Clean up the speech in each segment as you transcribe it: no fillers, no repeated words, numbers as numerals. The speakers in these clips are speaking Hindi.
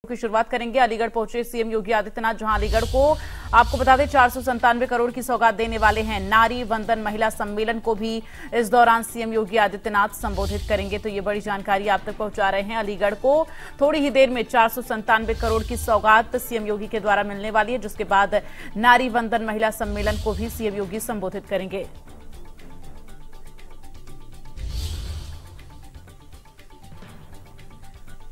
की शुरुआत करेंगे। अलीगढ़ पहुंचे सीएम योगी आदित्यनाथ, जहां अलीगढ़ को आपको बता दें 497 करोड़ की सौगात देने वाले हैं। नारी वंदन महिला सम्मेलन को भी इस दौरान सीएम योगी आदित्यनाथ संबोधित करेंगे। तो ये बड़ी जानकारी आप तक पहुंचा रहे हैं। अलीगढ़ को थोड़ी ही देर में 497 करोड़ की सौगात सीएम योगी के द्वारा मिलने वाली है, जिसके बाद नारी वंदन महिला सम्मेलन को भी सीएम योगी संबोधित करेंगे।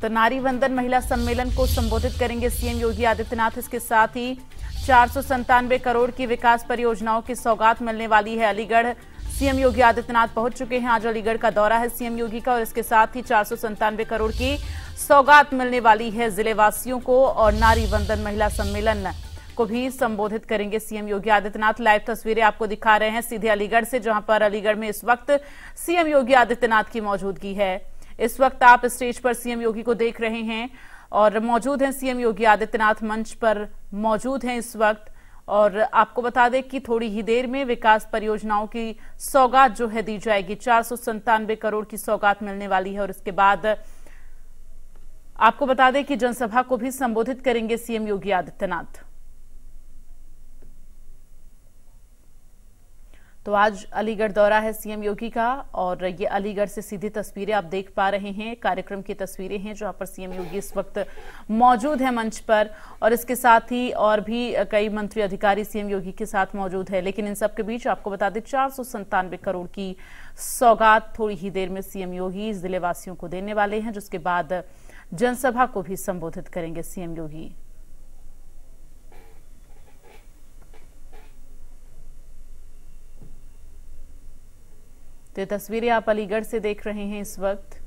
तो नारी वंदन महिला सम्मेलन को संबोधित करेंगे सीएम योगी आदित्यनाथ। इसके साथ ही 497 करोड़ की विकास परियोजनाओं की सौगात मिलने वाली है। अलीगढ़ सीएम योगी आदित्यनाथ पहुंच चुके हैं। आज अलीगढ़ का दौरा है सीएम योगी का, और इसके साथ ही 497 करोड़ की सौगात मिलने वाली है जिले वासियों को, और नारी वंदन महिला सम्मेलन को भी संबोधित करेंगे सीएम योगी आदित्यनाथ। लाइव तस्वीरें आपको दिखा रहे हैं सीधे अलीगढ़ से, जहां पर अलीगढ़ में इस वक्त सीएम योगी आदित्यनाथ की मौजूदगी है। इस वक्त आप स्टेज पर सीएम योगी को देख रहे हैं और मौजूद हैं सीएम योगी आदित्यनाथ, मंच पर मौजूद हैं इस वक्त। और आपको बता दें कि थोड़ी ही देर में विकास परियोजनाओं की सौगात जो है दी जाएगी। 497 करोड़ की सौगात मिलने वाली है, और इसके बाद आपको बता दें कि जनसभा को भी संबोधित करेंगे सीएम योगी आदित्यनाथ। तो आज अलीगढ़ दौरा है सीएम योगी का, और ये अलीगढ़ से सीधी तस्वीरें आप देख पा रहे हैं। कार्यक्रम की तस्वीरें हैं जहां पर सीएम योगी इस वक्त मौजूद है मंच पर, और इसके साथ ही और भी कई मंत्री अधिकारी सीएम योगी के साथ मौजूद है। लेकिन इन सब के बीच आपको बता दें 497 करोड़ की सौगात थोड़ी ही देर में सीएम योगी जिले वासियों को देने वाले हैं, जिसके बाद जनसभा को भी संबोधित करेंगे सीएम योगी। तो ये तस्वीरें आप अलीगढ़ से देख रहे हैं इस वक्त।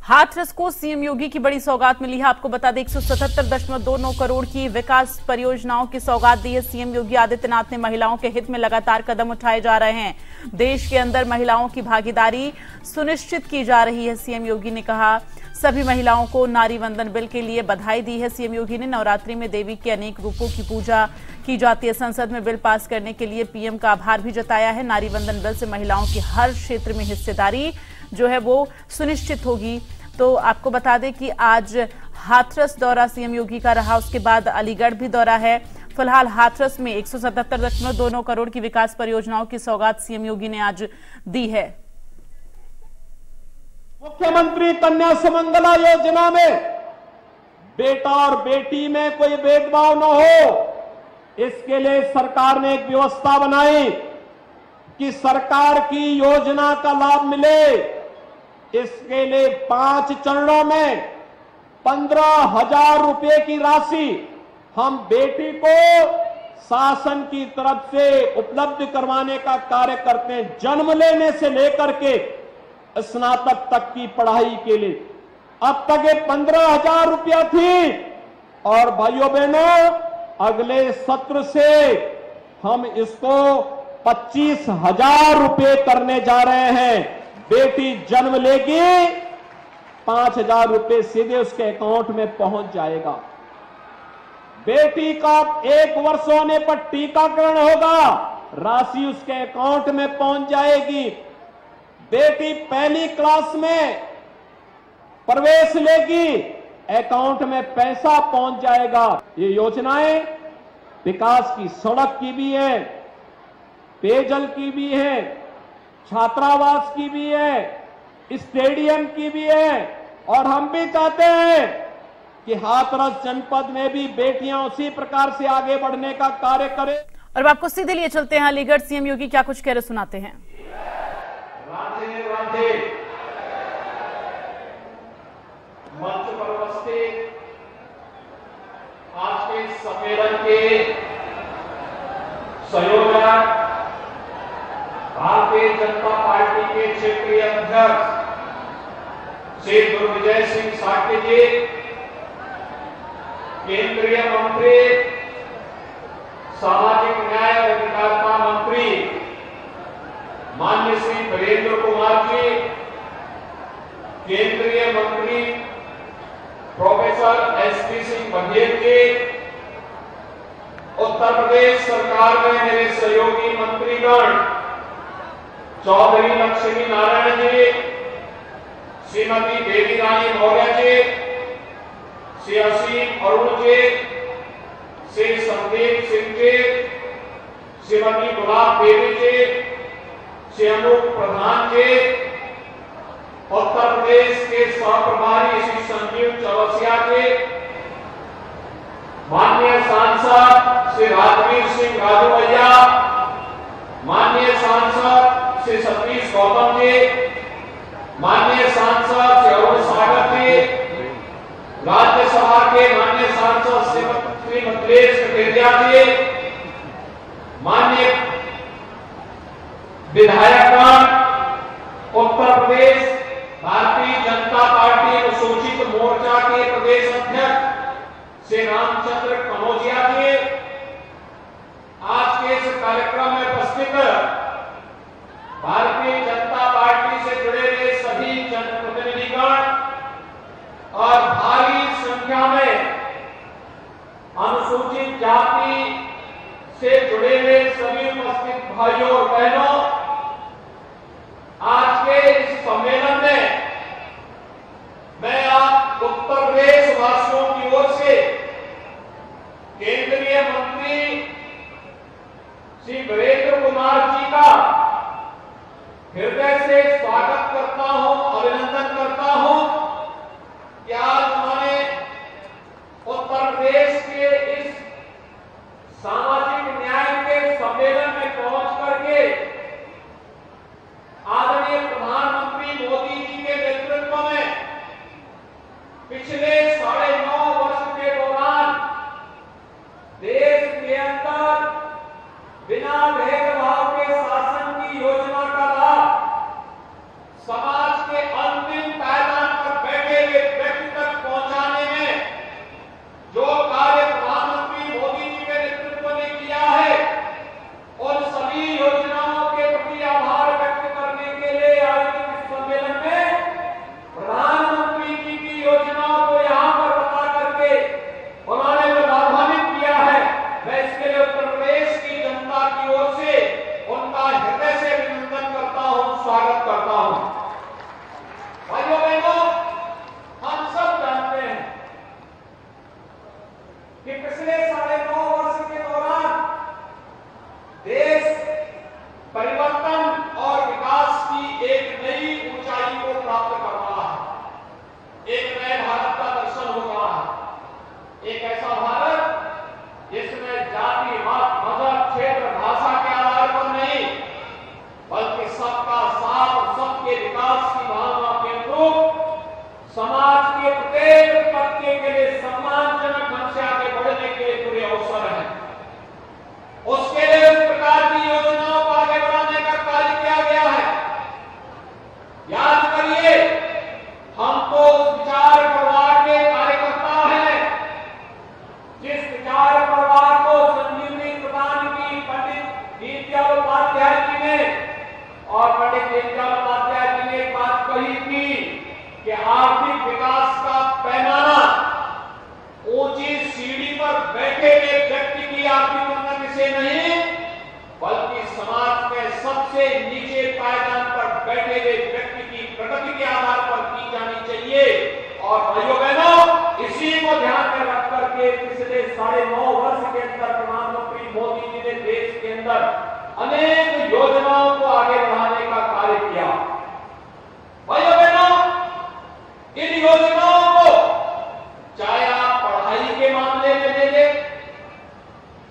हाथरस को सीएम योगी की बड़ी सौगात मिली है। आपको बता दें 177.29 करोड़ की विकास परियोजनाओं की सौगात दी है सीएम योगी आदित्यनाथ ने। महिलाओं के हित में लगातार कदम उठाए जा रहे हैं। देश के अंदर महिलाओं की भागीदारी सुनिश्चित की जा रही है। सीएम योगी ने कहा सभी महिलाओं को नारी वंदन बिल के लिए बधाई दी है। सीएम योगी ने नवरात्रि में देवी के अनेक रूपों की पूजा की जाती है। संसद में बिल पास करने के लिए पीएम का आभार भी जताया है। नारी वंदन बिल से महिलाओं की हर क्षेत्र में हिस्सेदारी जो है वो सुनिश्चित होगी। तो आपको बता दें कि आज हाथरस दौरा सीएम योगी का रहा, उसके बाद अलीगढ़ भी दौरा है। फिलहाल हाथरस में 177.29 करोड़ की विकास परियोजनाओं की सौगात सीएम योगी ने आज दी है। मुख्यमंत्री कन्या सुमंगला योजना में बेटा और बेटी में कोई भेदभाव न हो, इसके लिए सरकार ने एक व्यवस्था बनाई कि सरकार की योजना का लाभ मिले। इसके लिए 5 चरणों में 15,000 रुपए की राशि हम बेटी को शासन की तरफ से उपलब्ध करवाने का कार्य करते हैं। जन्म लेने से लेकर के स्नातक तक की पढ़ाई के लिए अब तक ये 15,000 रुपया थी, और भाइयों बहनों अगले सत्र से हम इसको 25,000 रुपए करने जा रहे हैं। बेटी जन्म लेगी 5,000 रुपए सीधे उसके अकाउंट में पहुंच जाएगा। बेटी का 1 वर्ष होने पर टीकाकरण होगा, राशि उसके अकाउंट में पहुंच जाएगी। बेटी पहली क्लास में प्रवेश लेगी, अकाउंट में पैसा पहुंच जाएगा। ये योजनाएं विकास की सड़क की भी है, पेयजल की भी है, छात्रावास की भी है, स्टेडियम की भी है, और हम भी चाहते हैं कि हाथरस जनपद में भी बेटियां उसी प्रकार से आगे बढ़ने का कार्य करें। और आपको सीधे लिए चलते हैं अलीगढ़, सीएम योगी क्या कुछ कह रहे सुनाते हैं। मंच पर उपस्थित आज के सम्मेलन के संयोजक भारतीय जनता पार्टी के क्षेत्रीय अध्यक्ष श्री दुर्विजय सिंह साके जी, केंद्रीय मंत्री, सामाजिक न्याय और अधिकारिता मंत्री माननीय श्री वीरेंद्र कुमार जी, केंद्रीय मंत्री प्रोफेसर एसपी सिंह बघेल जी, उत्तर प्रदेश सरकार में मेरे सहयोगी मंत्रीगण चौधरी लक्ष्मी नारायण जी, श्रीमती देवी रानी मौर्य जी, श्री असीम अरुण जी, श्री संदीप सिंह जी, श्रीमती गुलाब देवी जी, श्री अनूप प्रधान जी, उत्तर प्रदेश के सहप्रभारी श्री संजीव चौरसिया जी, माननीय सांसद श्री राजवीर सिंह राजू भैया, माननीय सांसद श्री सतीश गौतम जी, माननीय सांसद श्री अरुण सागर जी, राज्यसभा के माननीय सांसद श्री मिथिलेश कटेरिया जी, माननीय विधायकगण, उत्तर प्रदेश भारतीय जनता पार्टी अनुसूचित मोर्चा के प्रदेश अध्यक्ष श्री रामचंद्र कनौजिया जी, आज के इस कार्यक्रम में उपस्थित भारतीय जनता पार्टी से जुड़े हुए सभी जनप्रतिनिधिगण और भारी संख्या में अनुसूचित जाति से जुड़े हुए सभी उपस्थित भाइयों और बहनों, आज के इस सम्मेलन में मैं आप उत्तर प्रदेश वासियों की ओर से केंद्रीय मंत्री श्री वीरेंद्र कुमार जी का हृदय से स्वागत करता हूं, अभिनंदन करता हूं कि आज उन्होंने उत्तर प्रदेश के इस सामाजिक न्याय के सम्मेलन में पहुंच करके आदरणीय प्रधानमंत्री मोदी जी के नेतृत्व में पिछले 9.5 वर्ष के दौरान देश के अंदर बिना भेदभाव के शासन की योजना का लाभ समाज के अंतिम पायदान पर बैठे हुए व्यक्ति तक पहुंचाने में जो कार्य प्रधानमंत्री मोदी जी के नेतृत्व ने किया है, उन सभी योजनाओं के प्रति आभार व्यक्त करने के लिए आयोजित इस सम्मेलन में प्रधानमंत्री जी की योजनाओं को यहाँ पर बता करके उन्होंने जो लाभान्वित किया है, मैं इसके लिए उत्तर प्रदेश की जनता की ओर से उनका हृदय से अभिनंदन करता हूँ, स्वागत करता हूँ। भाइयों बहनों, हम सब जानते हैं कि पिछले 9.5 वर्ष के दौरान देश परिवर्तन और विकास की एक नई ऊंचाई को प्राप्त कर रहा है। एक नए भारत का दर्शन हो रहा है। एक ऐसा भारत जिसमें जाति, मत, मजहब, क्षेत्र, भाषा के आधार पर नहीं, बल्कि सबका साथ और सबके विकास की भावना के अनुरूप समाज के प्रत्येक तबके के लिए सम्मानजनक ढंग से आगे बढ़ने के पूरे अवसर हैं। उसके लिए इस प्रकार की योजनाओं को आगे बढ़ाने का कार्य किया गया है। याद करिए, हम तो विचार परिवार के कार्यकर्ता हैं। जिस विचार परिवार को संजीवनी प्रदान की पंडित दीनदयाल उपाध्याय जी ने, और पंडित दीनदयाल उपाध्याय जी ने एक बात कही थी कि आर्थिक विकास का पैमाना ऊंची सीढ़ी पर बैठे हुए व्यक्ति की आर्थिक उन्नति से नहीं, बल्कि समाज में सबसे नीचे पायदान पर बैठे हुए व्यक्ति की प्रगति के आधार पर की जानी चाहिए। और भाइयों बहनों, इसी को ध्यान में रख करके पिछले 9.5 वर्ष के अंदर प्रधानमंत्री मोदी जी ने देश के अंदर अनेक योजनाओं को आगे बढ़ाने का कार्य किया। भाइयों बहनों, इन योजनाओं को चाहे आप पढ़ाई के मामले में ले लें,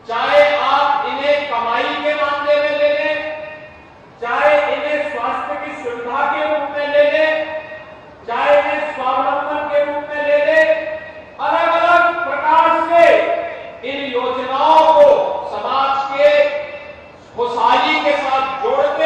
चाहे आप इन्हें कमाई के मामले में ले लें, चाहे इन्हें स्वास्थ्य की सुविधा के रूप में ले लें, चाहे इन्हें स्वावलंबन के रूप में ले लें, अलग अलग प्रकार से इन योजनाओं को समाज के खुशहाली के साथ जोड़ते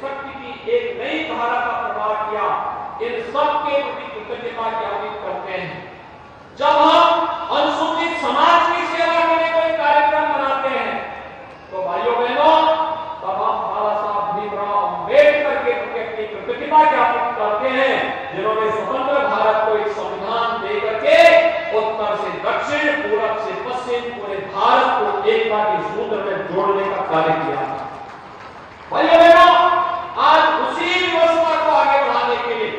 शक्ति की एक नई धारा का प्रवाह किया, इन सब के प्रति कृतज्ञता ज्ञापित करते हैं। जब हम अनुसूचित समाज की सेवा के लिए कोई कार्यक्रम बनाते हैं तो भाइयों बहनों, तब हम बाबा साहब भीमराव अम्बेडकर के प्रति अपनी कृतज्ञता ज्ञापित करते हैं, जिन्होंने स्वतंत्र भारत को एक संविधान दे करके उत्तर से दक्षिण, पूरब से पश्चिम पूरे भारत को एकता के सूत्र में जोड़ने का कार्य किया। भाइयों बहनों, आज उसी व्यवस्था को आगे बढ़ाने के लिए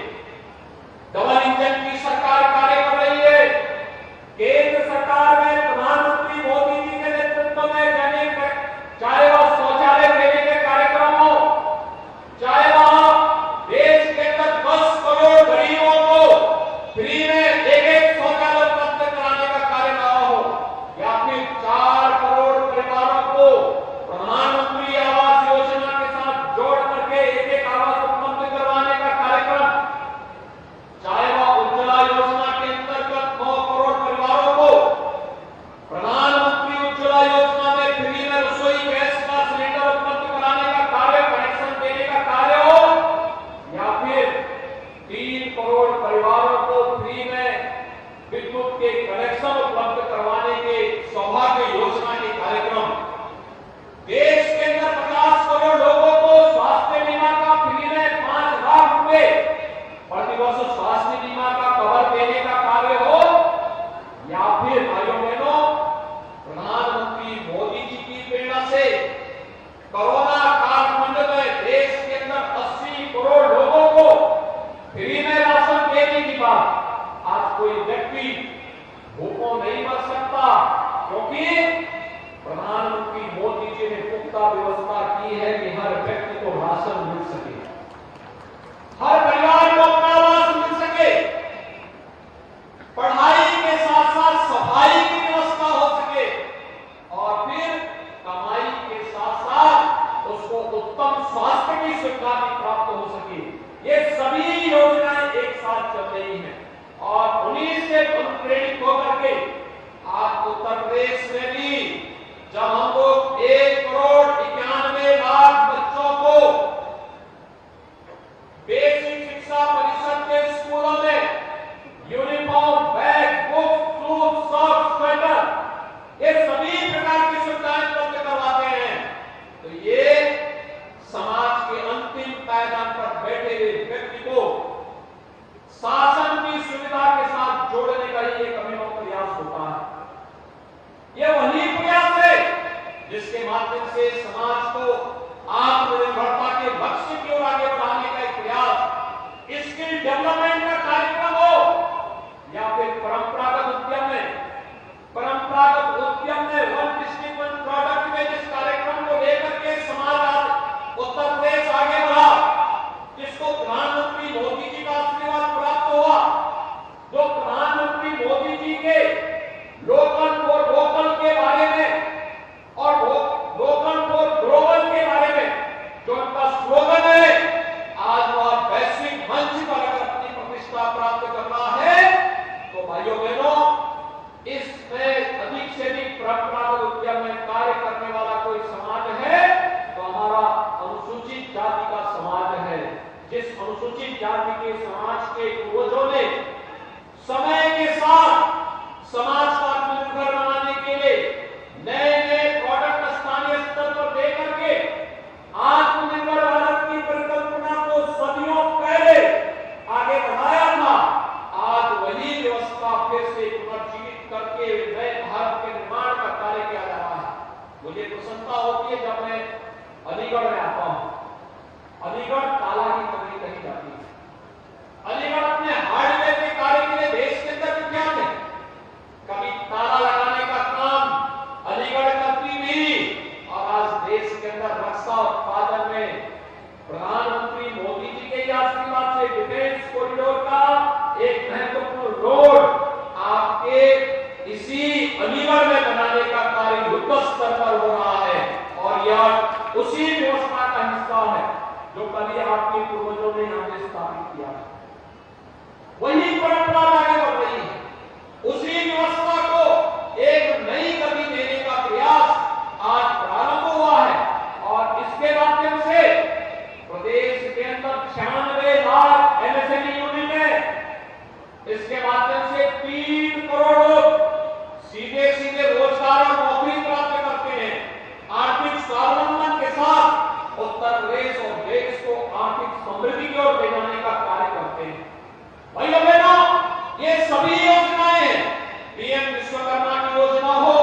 डबल इंजन की सरकार कार्य कर रही है। केंद्र सरकार में प्रधानमंत्री मोदी जी के नेतृत्व में चाहे वह शौचालय देने के कार्यक्रम हो, चाहे वह देश के अंदर 10 करोड़ गरीबों को फ्री में एक शौचालय उपलब्ध कराने का कार्य ना हो, या फिर 4 करोड़ परिवारों को प्रधानमंत्री आवास योजना के साथ जोड़ करके एक आवास उपलब्ध करवाने का कार्यक्रम, चाहे वह उज्ज्वला योजना के अंतर्गत 9 करोड़ परिवारों को प्रधानमंत्री उज्ज्वला योजना में फ्री में रसोई गैस का सिलेंडर उपलब्ध कराने का कार्य, कनेक्शन देने का कार्य हो, या फिर 3 करोड़ परिवारों को फ्री में विद्युत के कनेक्शन उपलब्ध करवाने के सौभाग्य योजना के कार्यक्रम, देश के अंदर 50 करोड़ लोगों को स्वास्थ्य बीमा का फ्री में 5 लाख रुपए प्रतिवर्ष स्वास्थ्य बीमा का कवर देने का कार्य हो, या फिर भाइयों बहनों, प्रधानमंत्री मोदी जी की प्रेरणा से कोरोना कालखंड में देश के अंदर 80 करोड़ लोगों को फ्री में राशन देने की बात, आज कोई व्यक्ति भूखों नहीं मर सकता, क्योंकि प्रधानमंत्री मोदी जी ने पुख्ता व्यवस्था की है कि हर व्यक्ति को राशन मिल सके, हर परिवार को अपना आवास मिल सके, पढ़ाई के साथ साथ सफाई की व्यवस्था हो सके, और फिर कमाई के साथ साथ उसको उत्तम स्वास्थ्य की सुविधा भी प्राप्त हो सके। ये सभी योजनाएं एक साथ चल रही हैं, और उन्हीं से प्रेरित होकर के आज उत्तर प्रदेश में भी जब हम लोग 1 करोड़ 91 लाख बच्चों को बेसिक शिक्षा परिषद के स्कूलों में uniform, bag, book, shoes, socks, sweater, ये सभी प्रकार की सुविधाएं उपलब्ध करवाते हैं, तो ये समाज के अंतिम पायदान पर बैठे हुए व्यक्ति को शासन की सुविधा के साथ जोड़ने का ये एक अभिनव प्रयास होता है। ये वही प्रयास है जिसके माध्यम से समाज को आत्मनिर्भरता के लक्ष्य की ओर आगे बढ़ाने का एक प्रयास, स्किल डेवलपमेंट का कार्यक्रम हो, या फिर परंपरागत उद्यम में वन डिस्ट्रिक्ट वन प्रोडक्ट में जिस कार्यक्रम को लेकर के समाज उत्तर प्रदेश आगे बढ़ा, जिसको प्रधानमंत्री मोदी जी का आशीर्वाद प्राप्त हुआ, जो प्रधानमंत्री मोदी जी के लोकल फॉर वोकल के बारे में और लोकल फॉर ग्लोबल के बारे में जो उनका स्लोगन है, आज वह वैश्विक मंच पर अगर अपनी प्रतिष्ठा प्राप्त करना है तो भाइयों बहनों, इसमें अधिक से अधिक परंपरागत उद्यम में कार्य करने वाला कोई समाज है तो हमारा अनुसूचित जाति का समाज है। जिस अनुसूचित जाति के समाज के पूर्वजों ने समय के साथ समाज को आत्मनिर्भर बनाने के लिए नए नए प्रोडक्ट स्थानीय स्तर पर दे करके आत्मनिर्भर भारत की परिकल्पना को सदियों पहले आगे बढ़ाया था, आज वही व्यवस्था फिर से पुनर्जीवित करके नए भारत के निर्माण का कार्य किया जा रहा है। मुझे प्रसन्नता होती है जब मैं अलीगढ़ में आता हूं। अलीगढ़ ताला की नगरी कही जाती है। अलीगढ़ अपने हार्डवेयर के कार्य के लिए देश के अंदर विख्यात है। कभी ताला लगाने का काम अलीगढ़ करती भी, और आज देश के अंदर रक्षा उत्पादन में प्रधानमंत्री मोदी जी के आशीर्वाद से डिफेंस कॉरिडोर का एक महत्वपूर्ण रोड आपके इसी अलीगढ़ में बनाने का कार्य युद्ध स्तर पर हो रहा है, और यह उसी व्यवस्था का हिस्सा है जो कभी आपके पूर्वजों ने यहां पे स्थापित किया। वही परंपरा आगे बढ़ रही है, उसी व्यवस्था को एक नई गति देने का प्रयास आज प्रारंभ हुआ है, और इसके माध्यम से प्रदेश रोजगार और नौकरी प्राप्त करते हैं, आर्थिक स्वावलंबन के साथ उत्तर प्रदेश और देश को आर्थिक समृद्धि की ओर ले जाने का कार्य करते हैं। भाइयों बहनों, ये सभी योजनाएं पीएम विश्वकर्मा की योजना हो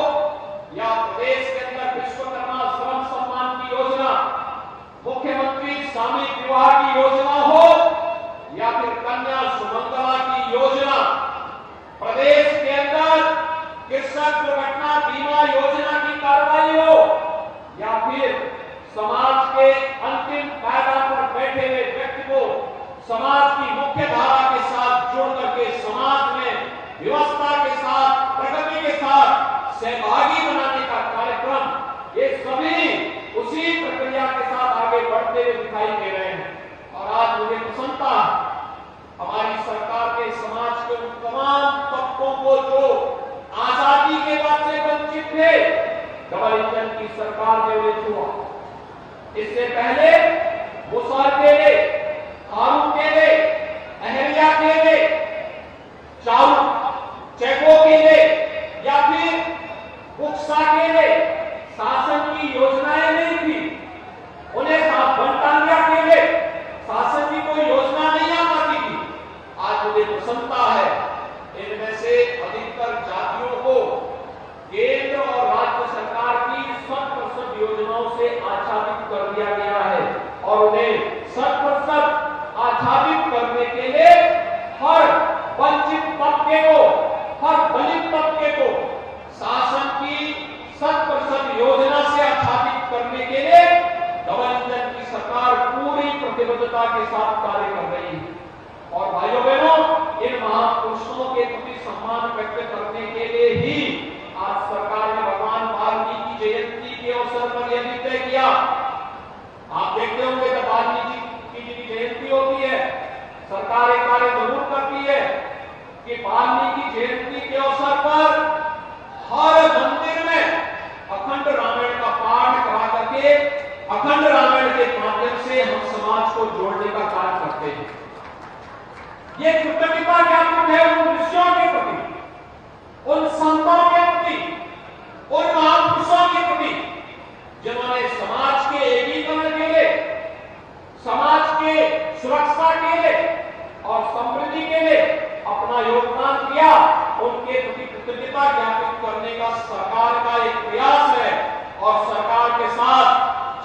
या प्रदेश के अंदर विश्वकर्मा श्रम सम्मान की योजना, मुख्यमंत्री सामूहिक विवाह की योजना हो या फिर कन्या सुमंगला की योजना, प्रदेश के अंदर कृषक दुर्घटना बीमा योजना की कार्रवाई हो या फिर समाज के अंतिम पायदान पर बैठे हुए व्यक्ति को समाज की मुख्य धारा के साथ जोड़ करके समाज में व्यवस्था के साथ, प्रगति के साथ सहभागी बनाने का कार्यक्रम, ये सभी उसी प्रक्रिया के साथ आगे बढ़ते हुए दिखाई दे रहे हैं। और आज मुझे प्रसन्नता हमारी सरकार के समाज के उन तमाम तबकों को जो आजादी के बाद से वंचित थे, डबल इंजन की सरकार ने उन्हें छुआ। इससे पहले मुसहर केले, खारू केले, अहल्या केले, चारू चेको केले या फिर बुक्सा केले शासन की योजनाएं नहीं थी। उन्हें बनटांगिया केले शासन की कोई योजना नहीं आ पाती थी। आज मुझे प्रसन्नता है इनमें से अधिकतर जातियों को केंद्र और राज्य सरकार की 100% योजनाओं से आच्छादित कर दिया गया है और उन्हें 100% आच्छादित करने के लिए हर वंचित तबके को, हर दलित तबके को शासन की 100% योजना से आच्छादित करने के लिए डबल इंजन की सरकार पूरी प्रतिबद्धता के साथ कार्य कर रही है। और भाइयों बहनों, इन महापुरुषों के प्रति सम्मान व्यक्त करने के लिए ही आज सरकार ने भगवान वाल्मीकि जयंती के अवसर पर यह निर्णय किया। आप देखते होंगे जब वाल्मीकि जी की जयंती होती है, सरकार एक कार्य जरूर करती है कि वाल्मीकि जयंती के अवसर पर हर मंदिर में अखंड रामायण का पाठ करा करके अखंड रामायण के माध्यम से हम समाज को जोड़ने का कार्य करते हैं। ये कृतज्ञता ज्ञापन है उन ऋषियों के प्रति, उन संतों के प्रति, उन महापुरुषों के प्रति जिन्होंने समाज के एकीकरण के लिए, समाज के सुरक्षा के लिए और समृद्धि के लिए अपना योगदान दिया। उनके प्रति कृतज्ञता ज्ञापित करने का सरकार का एक प्रयास है। और सरकार के साथ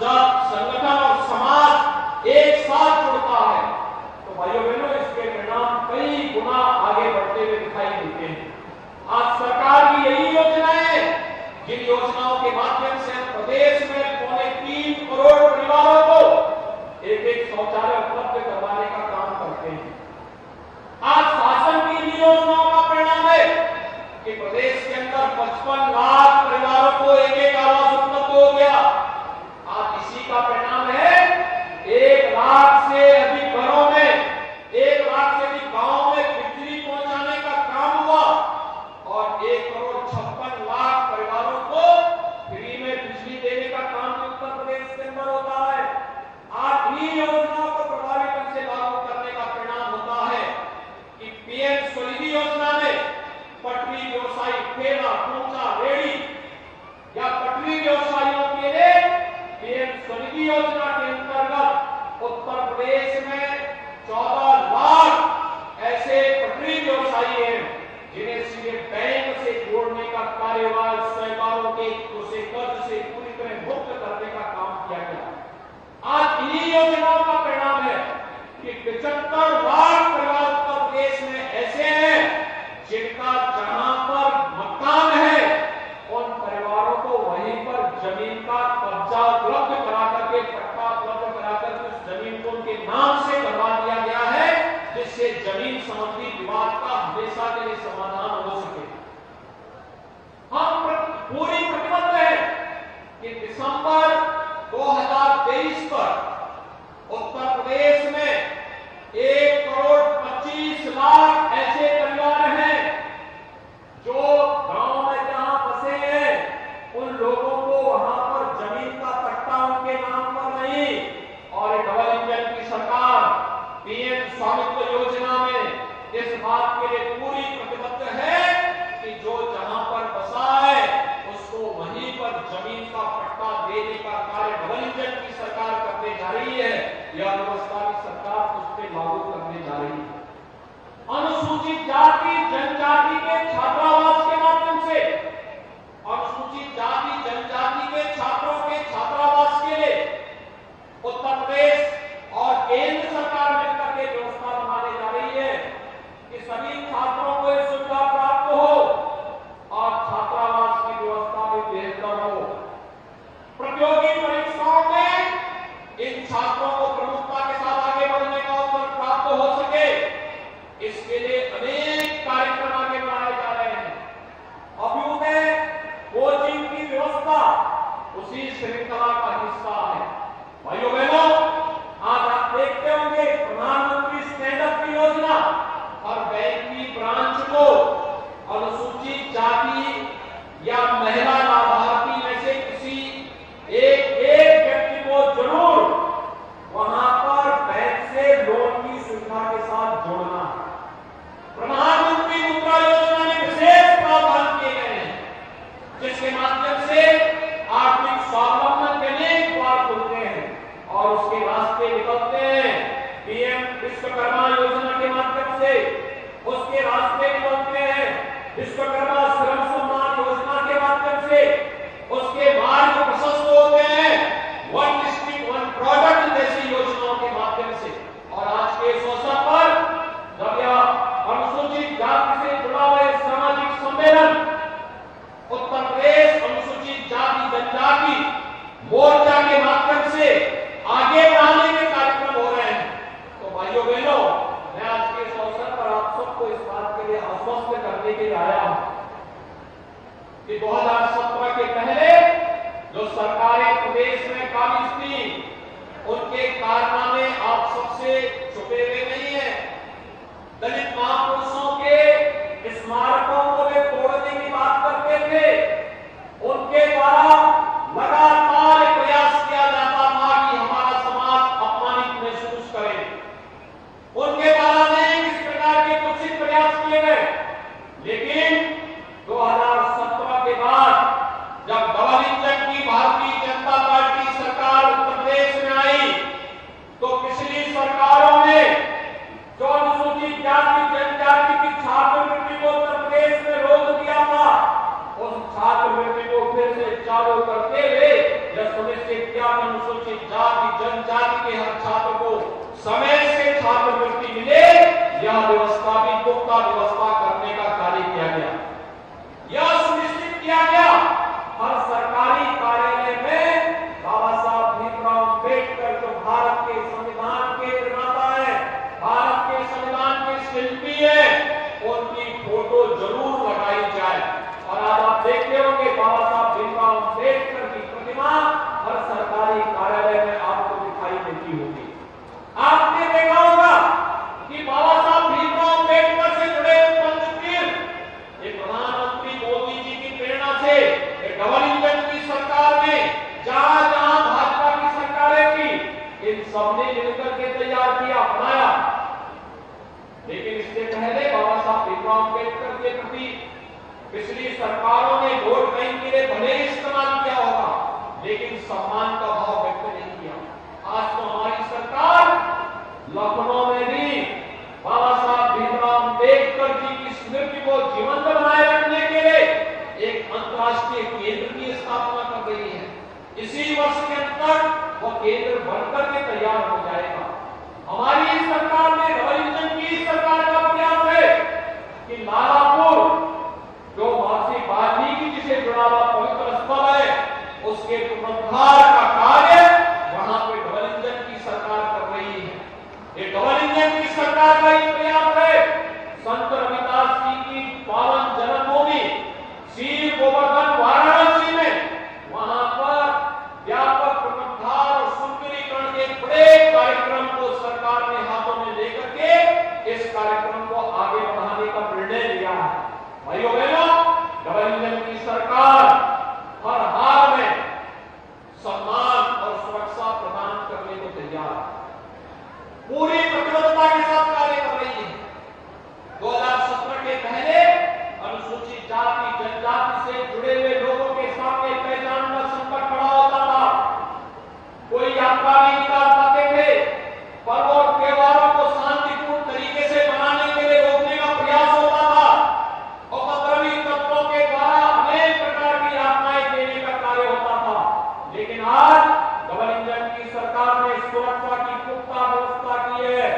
जब संगठन और समाज एक साथ जुड़ता है तो भाइयों बहनों इसके परिणाम कई गुना आगे बढ़ते हुए दिखाई देते हैं। आज सरकार की यही योजनाएं हैं जिन योजनाओं के माध्यम से हम प्रदेश में 3.25 करोड़ परिवारों को एक शौचालय उपलब्ध करवाने का काम करते हैं। आज शासन की इन योजनाओं का परिणाम है कि प्रदेश के अंदर 55 लाख परिवारों को एक आवास उपलब्ध हो गया। आज इसी का परिणाम है 1 लाख से अधिक घरों में, 1 लाख से अधिक गांवों में बिजली पहुंचाने का काम हुआ और 1 करोड़ 56 लाख परिवारों को फ्री में बिजली देने का काम उत्तर प्रदेश के अंदर होता है। आज इन्हीं योजनाओं को प्रभावी ढंग से लागू करने का परिणाम होता है कि पीएम स्वनिधि योजना में पटरी व्यवसायी, ठेला, पूंचा, रेडी या पटरी व्यवसायियों के लिए पीएम स्वनिधि योजना के अंतर्गत उत्तर प्रदेश में 14 लाख ऐसे पटरी व्यवसायी हैं जिन्हें सीधे बैंक से जोड़ने का कार्यभार सरकारों के कर्ज से पूरी तरह मुक्त करने का काम किया गया। आज इन्हीं योजनाओं का परिणाम है कि 75 लाख परिवार उत्तर प्रदेश में ऐसे हैं जिनका जहां पर मकान है उन परिवारों को वहीं पर जमीन का कब्जा उपलब्ध करा करके, पट्टा उपलब्ध करा करके उस जमीन को उनके नाम से करवा दिया गया है जिससे जमीन संबंधी विवाद का हमेशा के लिए समाधान हो सके। हम पूरी प्रतिबद्ध है कि दिसंबर 2023 पर उत्तर प्रदेश में 1 करोड़ 25 लाख ऐसे परिवार हैं जो गांव में जहां बसे हैं उन लोगों को वहां पर जमीन का पट्टा उनके नाम पर नहीं। और डबल इंजन की सरकार पीएम स्वामित्व योजना में इस बात के लिए पूरी प्रतिबद्ध है कि जो जहां पर बसा है उसको जा रही है, यह व्यवस्था भी सरकार उस पर लागू करने जा रही है। अनुसूचित जाति जनजाति के छात्रावास के माध्यम से, अनुसूचित जाति जनजाति के छात्रों के छात्रावास के लिए उत्तर प्रदेश और केंद्र सरकार मिलकर के व्यवस्था बनाने जा रही है कि सभी छात्रों को यह सुविधा प्राप्त हो और छात्रावास की व्यवस्था भी बेहतर हो। प्रतियोगी परीक्षाओं में इन छात्रों को प्रमुखता के साथ आगे बढ़ने का अवसर प्राप्त हो सके, इसके लिए अनेक कार्यक्रम आगे बढ़ाए जा रहे हैं। अभी में कोचिंग की व्यवस्था उसी श्रृंखला का हिस्सा है। भाइयों बहनों, आज आप देखते होंगे प्रधानमंत्री स्टैंड अप की योजना हर बैंक की ब्रांच को अनुसूचित जाति या महिला लाभार्थी में से किसी एक व्यक्ति को जरूर वहां पर बैंक से लोन की सुविधा के साथ जोड़ना है। प्रधानमंत्री मुद्रा योजना में विशेष प्रावधान किए गए हैं, जिसके माध्यम से आर्थिक स्वावलंबन के अनेक द्वार खुलते हैं और उसके रास्ते निकलते हैं। पीएम विश्वकर्मा योजना के माध्यम से उसके रास्ते निकलते हैं। विश्वकर्मा श्रम सम्मान योजना के माध्यम से उसके मार्ग प्रशस्त होते हैं। वन डिस्ट्रिक्ट वन प्रोडक्ट जैसी योजनाओं के माध्यम से। और आज के इस अवसर पर जब यह अनुसूचित जाति से जुड़ा हुआ सामाजिक सम्मेलन उत्तर प्रदेश अनुसूचित जाति जनजाति मोर्चा के माध्यम से आगे बढ़ाने के कार्यक्रम हो रहे हैं, तो भाइयों बहनों, मैं आज के इस अवसर पर आप सबको इस बात के लिए आश्वस्त करने के लिए आया हूं कि 2017 के पहले जो सरकारें प्रदेश में काबिज थी, उनके कारनामे आप सबसे छुपे हुए नहीं है। दलित महापुरुषों के स्मारकों को वे तोड़ने की बात करते थे, उनके द्वारा लगातार प्रयास किया जाता था कि हमारा समाज अपमानित महसूस करे। उनके द्वारा नहीं इस प्रकार के कुछ प्रयास किए गए, लेकिन 2017 के बाद जब डबल इंजन की भारतीय जनता पार्टी सरकार उत्तर प्रदेश में आई, तो पिछली सरकारों ने जो अनुसूचित जाति जनजाति की छात्रवृत्ति को उत्तर प्रदेश में रोक दिया था, उस छात्रवृत्ति को फिर से चालू करते हुए यह सुनिश्चित किया कि अनुसूचित जाति जनजाति के हर छात्र को समय से छात्रवृत्ति मिले। यह व्यवस्था भी पुख्ता व्यवस्था करने का कार्य किया गया। यह सुनिश्चित किया गया हर सरकारी कार्यालय में बाबा साहब भीमराव अम्बेडकर जो भारत के संविधान के निर्माता है, भारत के संविधान के शिल्पी है, उनकी फोटो जरूर लगाई जाए। और आज आप देखते होंगे बाबा साहब भीमराव अम्बेडकर की प्रतिमा हर सरकारी कार्यालय में आपको दिखाई देती होगी। आपने देखा होगा कि बाबा साहब भीमराव अम्बेडकर से जुड़े पंचतीर्थ एक प्रधानमंत्री मोदी जी की प्रेरणा से डबल इंजन की सरकार में जहां जहां भाजपा की सरकारें थी, इन सबने मिलकर के तैयार किया, बनाया। लेकिन इससे पहले बाबा साहब भीमराव अम्बेडकर के प्रति पिछली सरकारों ने वोट बैंक के लिए भले ही इस्तेमाल किया होगा, लेकिन सम्मान का भाव व्यक्त नहीं किया। आज तो हमारी सरकार लखनऊ में भी बाबा साहब भीमराव अम्बेडकर जी की स्मृति को जीवंत बनाए रखने के लिए एक अंतर्राष्ट्रीय केंद्र की स्थापना कर रही है। इसी वर्ष के अंत तक वह केंद्र बनकर के तैयार हो जाएगा। हमारी सरकार में डबल इंजन की सरकार का प्रयास है कि लालापुर जो महर्षि वाल्मीकि जी से जुड़ा हुआ पवित्र स्थल है, उसके पुनरुद्धार का कार्य वहां पे डबल इंजन की सरकार कर रही है। ये डबल इंजन की सरकार का एक प्रयास है संत रविदास जी की पावन जन्मभूमि श्री गोवर्धन वाराणसी में, वहां पर व्यापक पुनरुद्धार और सुंदरीकरण के बड़े कार्यक्रम को सरकार ने हाथों में लेकर के इस कार्यक्रम को आगे बढ़ाने का निर्णय लिया है। भाइयों बहनों, डबल इंजन की सरकार हर हाल में सम्मान और सुरक्षा प्रदान करने को तैयार है, पूरी प्रतिबद्धता के साथ कार्य कर रही है। 2017 के पहले अनुसूचित जाति जनजाति से जुड़े हुए लोगों के सामने पहचान का संकट खड़ा होता था, कोई यात्रा नहीं निकालता ने सुरक्षा की पुख्ता व्यवस्था की है।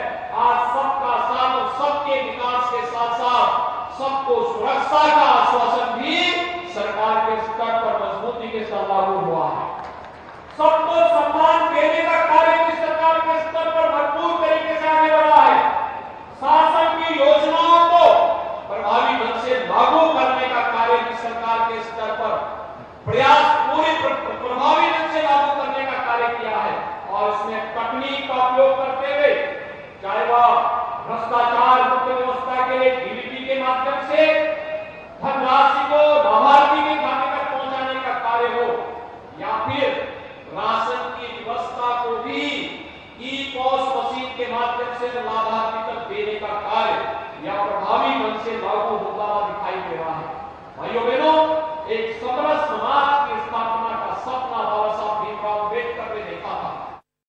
आज सबका साथ और सबके विकास के साथ साथ सबको सुरक्षा का आश्वासन भी सरकार के स्तर पर मजबूती के साथ लागू हुआ है। सबको सम्मान देने का कार्य भी सरकार के स्तर पर भरपूर तरीके से आगे बढ़ा है। शासन की योजनाओं को प्रभावी ढंग से लागू करने का कार्य भी सरकार के स्तर पर प्रयास पूरी प्रभावी ढंग से लागू करने का कार्य किया है। और इसमें तकनीक का उपयोग करते हुए, चाहे वह भ्रष्टाचार मुक्त व्यवस्था के लिए डीबीटी के माध्यम से धनराशि को लाभार्थी के खाते तक पहुंचाने का कार्य हो, या फिर राशन की व्यवस्था को भी ई-पॉस मशीन के माध्यम से लाभार्थी तक देने का कार्य या प्रभावी ढंग से लागू होता दिखाई दे रहा है। भाइयों बहनों, एक समरस